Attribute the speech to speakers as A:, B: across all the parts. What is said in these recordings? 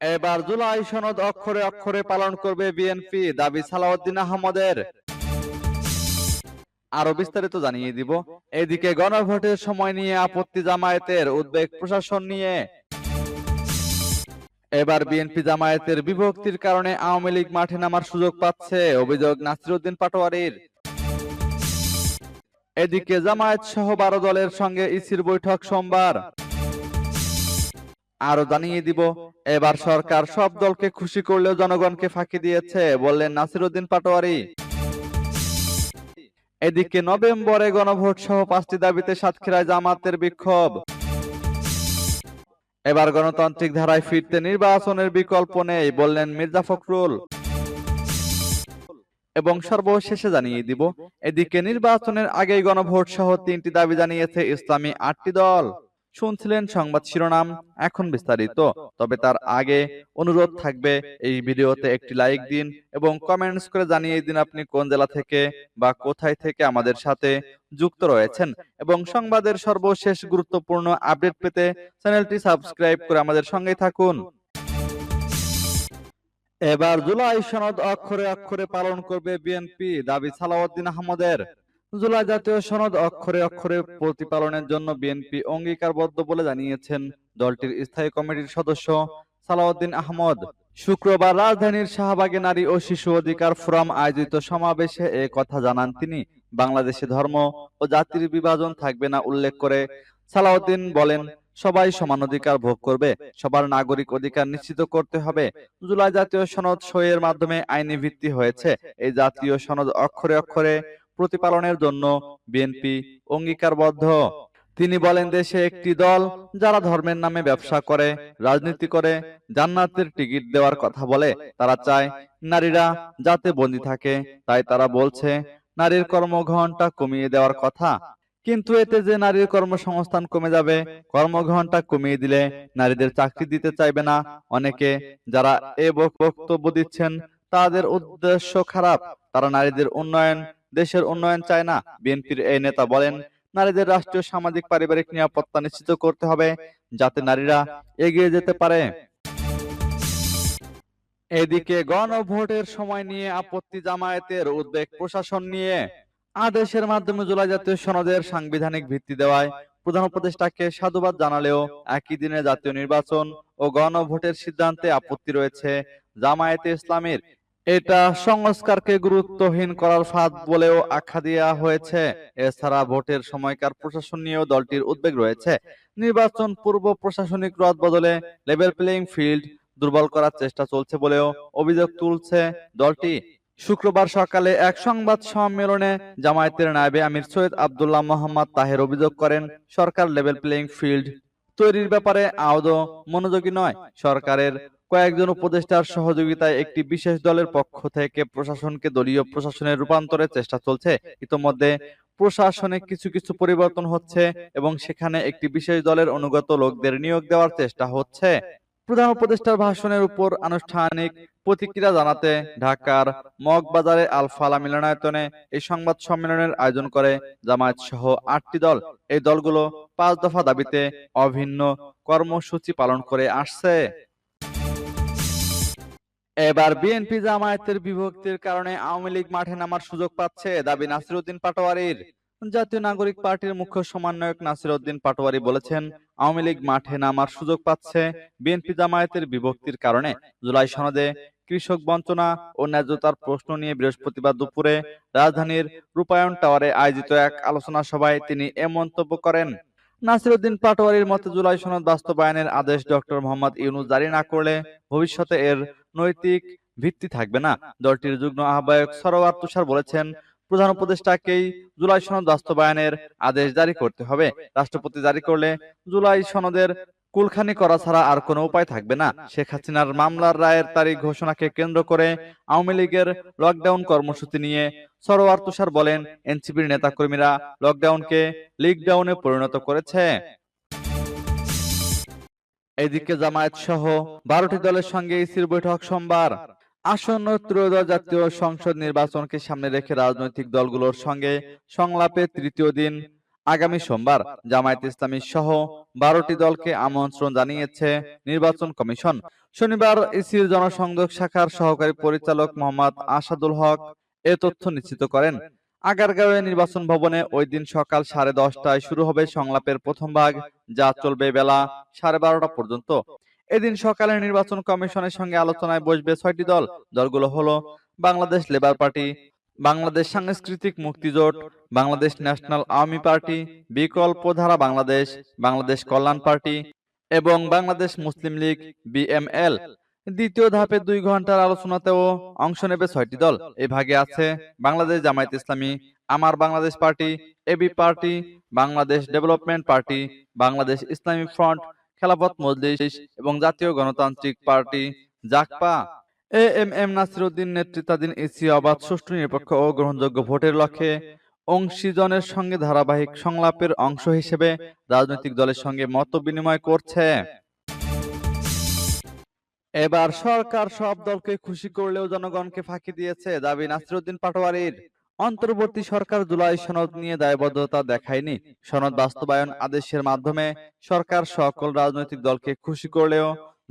A: এবার জুলাই সনদ অক্ষরে অক্ষরে পালন করবে বিএনপি, দাবি সালাউদ্দিন আহমদের। আরো বিস্তারিত জানিয়ে দিব। এদিকে গণভোটের সময় নিয়ে আপত্তি জামায়াতের, উদ্বেগ প্রশাসন নিয়ে। এবার বিএনপি জামায়াতের বিভক্তির কারণে আওয়ামী লীগ মাঠে নামার সুযোগ পাচ্ছে, অভিযোগ নাসিরউদ্দিন পাটোয়ারীর। এদিকে জামায়াত সহ 12 দলের সঙ্গে ইসির বৈঠক সোমবার। আরো জানিয়ে দিব, এবার সরকার সব দলকে খুশি করলেও জনগণকে ফাঁকি দিয়েছে, বললেন নাসিরউদ্দিন পাটোয়ারী। এদিকে নভেম্বরে গণভোট সহ 5টি দাবিতে সাতক্ষীরায় জামাতের বিক্ষোভ। এবার গণতান্ত্রিক ধারায় ফিরতে নির্বাচনের বিকল্প নেই, বললেন মির্জা ফখরুল। এবং সর্বশেষে জানিয়ে দিব, এদিকে নির্বাচনের আগেই গণভোট সহ 3টি দাবি জানিয়েছে ইসলামী 8টি দল। শুনছিলেন সংবাদ শিরোনাম, এখন বিস্তারিত। তবে তার আগে অনুরোধ থাকবে, এই ভিডিওতে একটি লাইক দিন এবং কমেন্টস করে জানিয়ে দিন আপনি কোন জেলা থেকে বা কোথায় থেকে আমাদের সাথে যুক্ত রয়েছেন। এবং সংবাদের সর্বশেষ গুরুত্বপূর্ণ আপডেট পেতে চ্যানেলটি সাবস্ক্রাইব করে আমাদের সঙ্গেই থাকুন। এবার জুলাই সনদ অক্ষরে অক্ষরে পালন করবে বিএনপি, দাবি সালাউদ্দিন আহমদের। জুলাই জাতীয় সনদ অক্ষরে অক্ষরে প্রতিপালনের জন্য বিএনপি অঙ্গীকারবদ্ধ বলে জানিয়েছেন দলটির স্থায়ী কমিটির সদস্য সালাউদ্দিন আহমদ। শুক্রবার রাজধানীর শাহবাগে নারী ও শিশু অধিকার ফোরাম আয়োজিত সমাবেশে এ কথা জানান তিনি। বাংলাদেশে ধর্ম ও জাতির বিভাজন থাকবে না উল্লেখ করে সালাউদ্দিন বলেন, সবাই সমান অধিকার ভোগ করবে, সবার নাগরিক অধিকার নিশ্চিত করতে হবে। জুলাই জাতীয় সনদ সইয়ের মাধ্যমে আইনি ভিত্তি হয়েছে। এই জাতীয় সনদ অক্ষরে অক্ষরে প্রতিপালনের জন্য বিএনপি অঙ্গীকারবদ্ধ। তিনি বলেন, দেশে একটি দল যারা ধর্মের নামে ব্যবসা করে, রাজনীতি করে, জান্নাতের টিকিট দেওয়ার কথা বলে, তারা চায় নারীরা যাতে বন্দী থাকে। তাই তারা বলছে নারীর কর্মঘণ্টা কমিয়ে দেওয়ার কথা। কিন্তু এতে যে নারীর কর্মসংস্থান কমে যাবে, কর্মঘণ্টা কমিয়ে দিলে নারীদের চাকরি দিতে চাইবে না। অনেকে যারা এ বক্তব্য দিচ্ছেন তাদের উদ্দেশ্য খারাপ, তারা নারীদের উন্নয়ন, দেশের উন্নয়ন চায় না। বিএনপির এই নেতা বলেন, নারীদের রাষ্ট্রীয় সামাজিক পারিবারিক নিরাপত্তা নিশ্চিত করতে হবে যাতে নারীরা এগিয়ে যেতে পারে। এদিকে গণভোটের সময় নিয়ে আপত্তি জামায়াতের, উদ্বেগ প্রশাসন নিয়ে। আদেশের মাধ্যমে জুলাই জাতীয় সনদের সাংবিধানিক ভিত্তি দেওয়ায় প্রধান উপদেষ্টাকে সাধুবাদ জানালেও একই দিনে জাতীয় নির্বাচন ও গণভোটের সিদ্ধান্তে আপত্তি রয়েছে জামায়াতে ইসলামীর। এটা সংস্কারকে গুরুত্বহীন করার ফাঁদ বলেও আখ্যা দেওয়া হয়েছে। এছাড়া ভোটের সময়কার প্রশাসন নিয়েও দলটির উদ্বেগ রয়েছে। নির্বাচন পূর্ব প্রশাসনিক রদ বদলে লেভেল প্লেইং ফিল্ড দুর্বল করার চেষ্টা চলছে বলেও অভিযোগ তুলছে দলটি। শুক্রবার সকালে এক সংবাদ সম্মেলনে জামায়াতের নায়েবে আমির সৈয়দ আব্দুল্লাহ মোহাম্মদ তাহের অভিযোগ করেন, সরকার লেভেল প্লেইং ফিল্ড তৈরির ব্যাপারে আদৌ মনোযোগী নয়। সরকারের কয়েকজন উপদেষ্টার সহযোগিতায় একটি বিশেষ দলের পক্ষ থেকে প্রশাসনকে দলীয় প্রশাসনে রূপান্তরের চেষ্টা চলছে। ইতোমধ্যে প্রশাসনে কিছু কিছু পরিবর্তন হচ্ছে এবং সেখানে একটি বিশেষ দলের অনুগত লোকদের নিয়োগ দেওয়ার চেষ্টা হচ্ছে। প্রধান উপদেষ্টার ভাষণের উপর আনুষ্ঠানিক প্রতিক্রিয়া জানাতে ঢাকার মগবাজারে আল ফালা মিলনায়তনে এই সংবাদ সম্মেলনের আয়োজন করে জামায়াত সহ 8টি দল। এই দলগুলো 5 দফা দাবিতে অভিন্ন কর্মসূচি পালন করে আসছে। এবার বিএনপি জামায়াতের বিভক্তির কারণে আওয়ামী লীগ মাঠে নামার সুযোগ পাচ্ছে, দাবি নাসিরউদ্দিন পাটোয়ারীর। জাতীয় নাগরিক পার্টির মুখ্য সমন্বয়ক নাসিরউদ্দিন পাটোয়ারী বলেছেন, আওয়ামী লীগ মাঠে নামার সুযোগ পাচ্ছে বিএনপি জামায়াতের বিভক্তির কারণে। জুলাই সনদে কৃষক বঞ্চনা ও ন্যায্যতার প্রশ্ন নিয়ে বৃহস্পতিবার দুপুরে রাজধানীর রূপায়ণ টাওয়ারে আয়োজিত এক আলোচনা সভায় তিনি এ মন্তব্য করেন। নাসিরউদ্দিন পাটোয়ারীর মতে, জুলাই সনদ বাস্তবায়নের আদেশ ডক্টর মোহাম্মদ ইউনূস জারি না করলে ভবিষ্যতে এর নৈতিক ভিত্তি থাকবে না। দলটির যুগ্ম আহ্বায়ক সরওয়ার তুষার বলেছেন, প্রধান উপদেষ্টাকেই জুলাই সনদ বাস্তবায়নের আদেশ জারি করতে হবে। রাষ্ট্রপতি জারি করলে জুলাই সনদের কুলখানি করা ছাড়া আর কোনো উপায় থাকবে না। শেখ হাসিনার মামলার রায়ের তারিখ ঘোষণাকে কেন্দ্র করে আওয়ামী লীগের লকডাউন কর্মসূচি নিয়ে সরওয়ার তুষার বলেন, এনসিপির নেতাকর্মীরা লকডাউনকে লিকডাউনে পরিণত করেছে। এদিকে জামায়াত সহ 12টি দলের সঙ্গে ইসির বৈঠক সোমবার। আসন্ন ত্রয়োদশ জাতীয় সংসদ নির্বাচনকে সামনে রেখে রাজনৈতিক দলগুলোর সঙ্গে সংলাপে তৃতীয় দিন আগামী সোমবার জামায়াত ইসলামী সহ 12টি দলকে আমন্ত্রণ জানিয়েছে নির্বাচন কমিশন। শনিবার ইসির জনসংযোগ শাখার সহকারী পরিচালক মোহাম্মদ আসাদুল হক এ তথ্য নিশ্চিত করেন। আগারগাঁওয়ে নির্বাচন ভবনে ওই দিন সকাল 10:30টায় শুরু হবে সংলাপের প্রথম ভাগ, যা চলবে বেলা 12:30টা পর্যন্ত। এদিন সকালে নির্বাচন কমিশনের সঙ্গে আলোচনায় বসবে 6টি দল। দলগুলো হলো বাংলাদেশ লেবার পার্টি, বাংলাদেশ সাংস্কৃতিক মুক্তিজোট, বাংলাদেশ ন্যাশনাল আওয়ামী পার্টি, বিকল্পধারা বাংলাদেশ, বাংলাদেশ কল্যাণ পার্টি এবং বাংলাদেশ মুসলিম লীগ বিএমএল। দ্বিতীয় ধাপে 2 ঘন্টার আলোচনাতেও অংশ নেবে 6টি দল। এই ভাগে আছে Bangladesh Jamaat Islami, Amar Bangladesh party, AB party, Bangladesh development party, Bangladesh Islami front, Khelafat Majlis এবং জাতীয় গণতান্ত্রিক পার্টি জাকপা। এএমএম নাসির উদ্দিন নেতৃত্বাধীন ইসি অবাধ, সুষ্ঠু, নিরপেক্ষ ও গ্রহণযোগ্য ভোটের লক্ষ্যে অংশীজনের সঙ্গে ধারাবাহিক সংলাপের অংশ হিসেবে রাজনৈতিক দলের সঙ্গে মত বিনিময় করছে। এবার সরকার সব দলকে খুশি করলেও জনগণকে ফাঁকি দিয়েছে, দাবি নাসির উদ্দিন পাটোয়ারীর। অন্তর্বর্তী সরকার জুলাই সনদ নিয়ে দায়বদ্ধতা দেখায়নি। সনদ বাস্তবায়ন আদেশের মাধ্যমে সরকার সকল রাজনৈতিক দলকে খুশি করলেও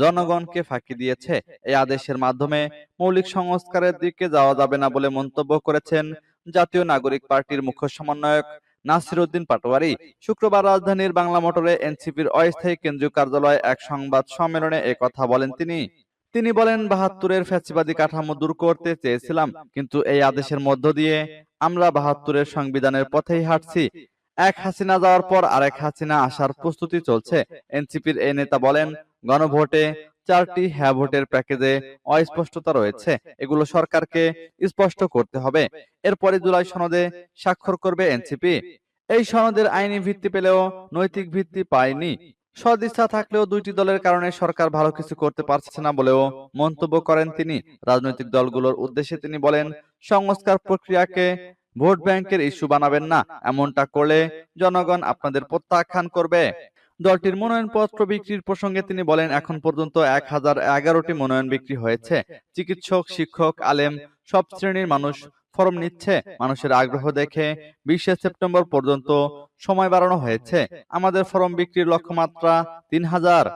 A: জনগণকে ফাঁকি দিয়েছে। এই আদেশের মাধ্যমে মৌলিক সংস্কারের দিকে যাওয়া যাবে না বলে মন্তব্য করেছেন জাতীয় নাগরিক পার্টির মুখ্য সমন্বয়ক নাসির উদ্দিন পাটোয়ারী। শুক্রবার রাজধানীর বাংলা মোটরে এনসিপির অস্থায়ী কেন্দ্রীয় কার্যালয়ে এক সংবাদ সম্মেলনে একথা বলেন তিনি বলেন, 72-এর ফ্যাসিবাদী কাঠামো দূর করতে চেয়েছিলাম, কিন্তু এই আদেশের মধ্য দিয়ে আমরা 72-এর সংবিধানের পথেই হাঁটছি। এক হাসিনা যাওয়ার পর আরেক হাসিনা আসার প্রস্তুতি চলছে। এনসিপির এই নেতা বলেন, গণভোটে 4টি হ্যাঁ ভোটের প্যাকেজে অস্পষ্টতা রয়েছে, এগুলো সরকারকে স্পষ্ট করতে হবে। এরপরে জুলাই সনদে স্বাক্ষর করবে এনসিপি। এই সনদের আইনি ভিত্তি পেলেও নৈতিক ভিত্তি পায়নি। সদিচ্ছা থাকলেও 2টি দলের কারণে সরকার ভালো কিছু করতে পারছে না বলেও মন্তব্য করেন তিনি। রাজনৈতিক দলগুলোর উদ্দেশ্যে তিনি বলেন, সংস্কার প্রক্রিয়াকে ভোট ব্যাংকের ইস্যু বানাবেন না, এমনটা করলে জনগণ আপনাদের প্রত্যাখ্যান করবে। দলটির মনোনয়নপত্র বিক্রির প্রসঙ্গে তিনি বলেন, এখন পর্যন্ত 1011টি মনোনয়ন বিক্রি হয়েছে। চিকিৎসক, শিক্ষক, আলেম সব শ্রেণীর মানুষ ফরম নিচ্ছে। মানুষের আগ্রহ দেখে 20শে সেপ্টেম্বর পর্যন্ত সময় বাড়ানো হয়েছে। আমাদের ফরম বিক্রির লক্ষ্যমাত্রা 3000।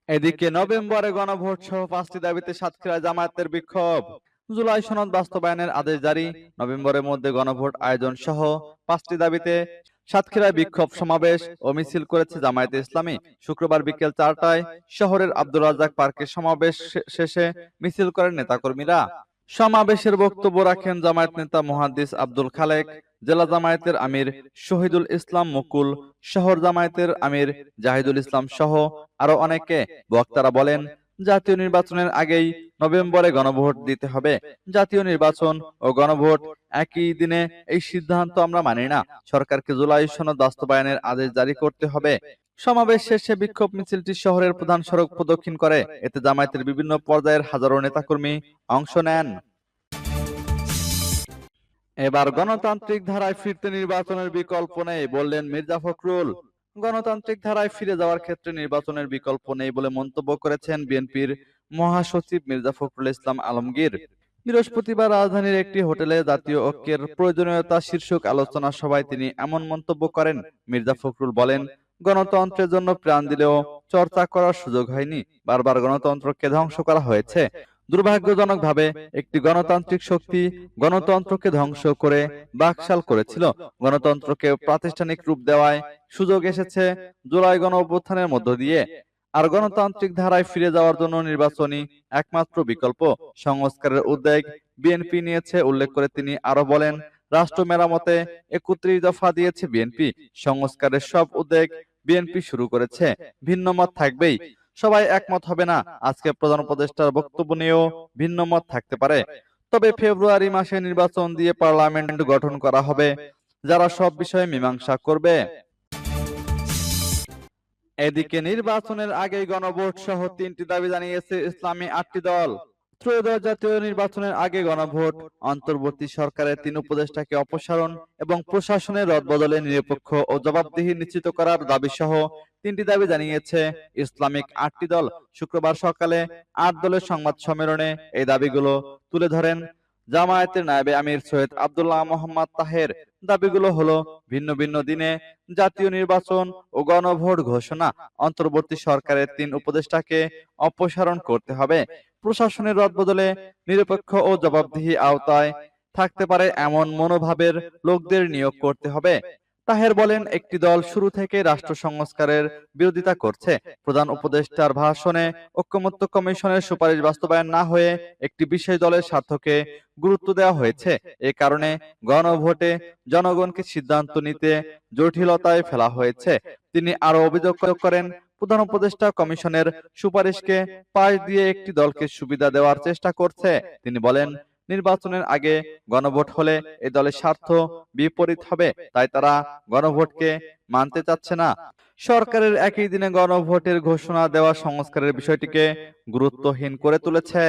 A: এদিকে নভেম্বরে গণভোট সহ 5টি দাবিতে সাতক্ষীরায় জামায়াতের বিক্ষোভ। জুলাই সনদ বাস্তবায়নের আদেশ জারি, নভেম্বরের মধ্যে গণভোট আয়োজন সহ 5টি দাবিতে সাতক্ষীরায় বিক্ষোভ সমাবেশ ও মিছিল করেছে জামায়াতে ইসলামী। শুক্রবার বিকেল 4টায় শহরের আব্দুর রাজ্জাক পার্কে সমাবেশ শেষে মিছিল করেন নেতাকর্মীরা। সমাবেশের বক্তব্য রাখেন জামায়াত নেতা মুহাদ্দিস আব্দুল খালেক, জেলা জামায়াতের আমির শহীদুল ইসলাম মুকুল, শহর জামায়াতের আমির জাহিদুল ইসলাম সহ আরো অনেকে। বক্তারা বলেন, জাতীয় নির্বাচনের আগেই নভেম্বরে গণভোট দিতে হবে। জাতীয় নির্বাচন ও গণভোট একই দিনে, এই সিদ্ধান্ত আমরা মানি না। সরকারকে জুলাই সনদ বাস্তবায়নের আদেশ জারি করতে হবে। সমাবেশ শেষে বিক্ষোভ মিছিলটি শহরের প্রধান সড়ক প্রদক্ষিণ করে। এতে জামায়াতের বিভিন্ন পর্যায়ের হাজারো নেতাকর্মী অংশ নেন। এবার গণতান্ত্রিক ধারায় ফিরতে নির্বাচনের বিকল্প নেই বললেন মির্জা ফখরুল। গণতান্ত্রিক ধারায় ফিরে যাওয়ার ক্ষেত্রে নির্বাচনের বিকল্প নেই বলে মন্তব্য করেছেন বিএনপির মহাসচিব মির্জা ফখরুল ইসলাম আলমগীর। বৃহস্পতিবার রাজধানীর একটি হোটেলে জাতীয় ঐক্যের প্রয়োজনীয়তা শীর্ষক আলোচনা সভায় তিনি এমন মন্তব্য করেন। মির্জা ফখরুল বলেন, গণতন্ত্রের জন্য প্রাণ দিলেও চর্চা করার সুযোগ হয়নি। বারবার গণতন্ত্রকে ধ্বংস করা হয়েছে। দুর্ভাগ্যজনকভাবে একটি গণতান্ত্রিক শক্তি গণতন্ত্রকে ধ্বংস করে বাকশাল করেছিল। গণতন্ত্রকে প্রাতিষ্ঠানিক রূপ দেওয়ায় সুযোগ এসেছে জুলাই গণ অভ্যুত্থানের মধ্য দিয়ে। আর গণতান্ত্রিক ধারায় ফিরে যাওয়ার জন্য নির্বাচনই একমাত্র বিকল্প। সংস্কারের উদ্যোগ বিএনপি নিয়েছে উল্লেখ করে তিনি আরো বলেন, রাষ্ট্র মেরামতে 31 দফা দিয়েছে বিএনপি। সংস্কারের সব উদ্যোগ বিএনপি শুরু করেছে। ভিন্ন মত থাকবেই, সবাই একমত হবে না। আজকে প্রধান উপদেষ্টার বক্তব্য নিয়েও ভিন্ন মত থাকতে পারে। তবে ফেব্রুয়ারি মাসে নির্বাচন দিয়ে পার্লামেন্ট গঠন করা হবে, যারা সব বিষয়ে মীমাংসা করবে। এদিকে নির্বাচনের আগেই গণভোট সহ 3টি দাবি জানিয়েছে ইসলামী 8টি দল। ত্রয়োদশ জাতীয় নির্বাচনের আগে গণভোট, অন্তর্বর্তী সরকারের 3 উপদেষ্টাকে অপসারণ এবং প্রশাসনের রদবদলে নিরপেক্ষ ও জবাবদিহি নিশ্চিত করার দাবি সহ 3টি দাবি জানিয়েছে ইসলামিক 8টি দল। শুক্রবার সকালে 8 দলের সংবাদ সম্মেলনে এই দাবিগুলো তুলে ধরেন জামায়াতের নায়েবে আমির সৈয়দ আব্দুল্লাহ মোহাম্মদ তাহের দাবিগুলো হলো ভিন্ন ভিন্ন দিনে জাতীয় নির্বাচন ও গণভোট ঘোষণা, অন্তর্বর্তী সরকারের 3 উপদেষ্টাকে অপসারণ করতে হবে, প্রশাসনের রদবদলে নিরপেক্ষ ও জবাবদিহি আওতায় থাকতে পারে এমন মনোভাবের লোকদের নিয়োগ করতে হবে। তাহের বলেন, একটি দল শুরু থেকে রাষ্ট্র সংস্কারের বিরোধিতা করছে। প্রধান উপদেষ্টার ভাষণে ঐকমত্য কমিশনের সুপারিশ বাস্তবায়ন না হয়ে একটি বিশেষ দলের স্বার্থকে গুরুত্ব দেওয়া হয়েছে। এ কারণে গণভোটে জনগণকে সিদ্ধান্ত নিতে জটিলতায় ফেলা হয়েছে। তিনি আরো অভিযোগ করেন, প্রধান উপদেষ্টা কমিশনের সুপারিশকে পাশ দিয়ে একটি দলকে সুবিধা দেওয়ার চেষ্টা করছে। তিনি বলেন, নির্বাচনের আগে গণভোট হলে এই দলের স্বার্থ বিপরীত হবে, তাই তারা গণভোটকে মানতে চাচ্ছে না। সরকারের একই দিনে গণভোটের ঘোষণা দেওয়া সংস্কারের বিষয়টিকে গুরুত্বহীন করে তুলেছে।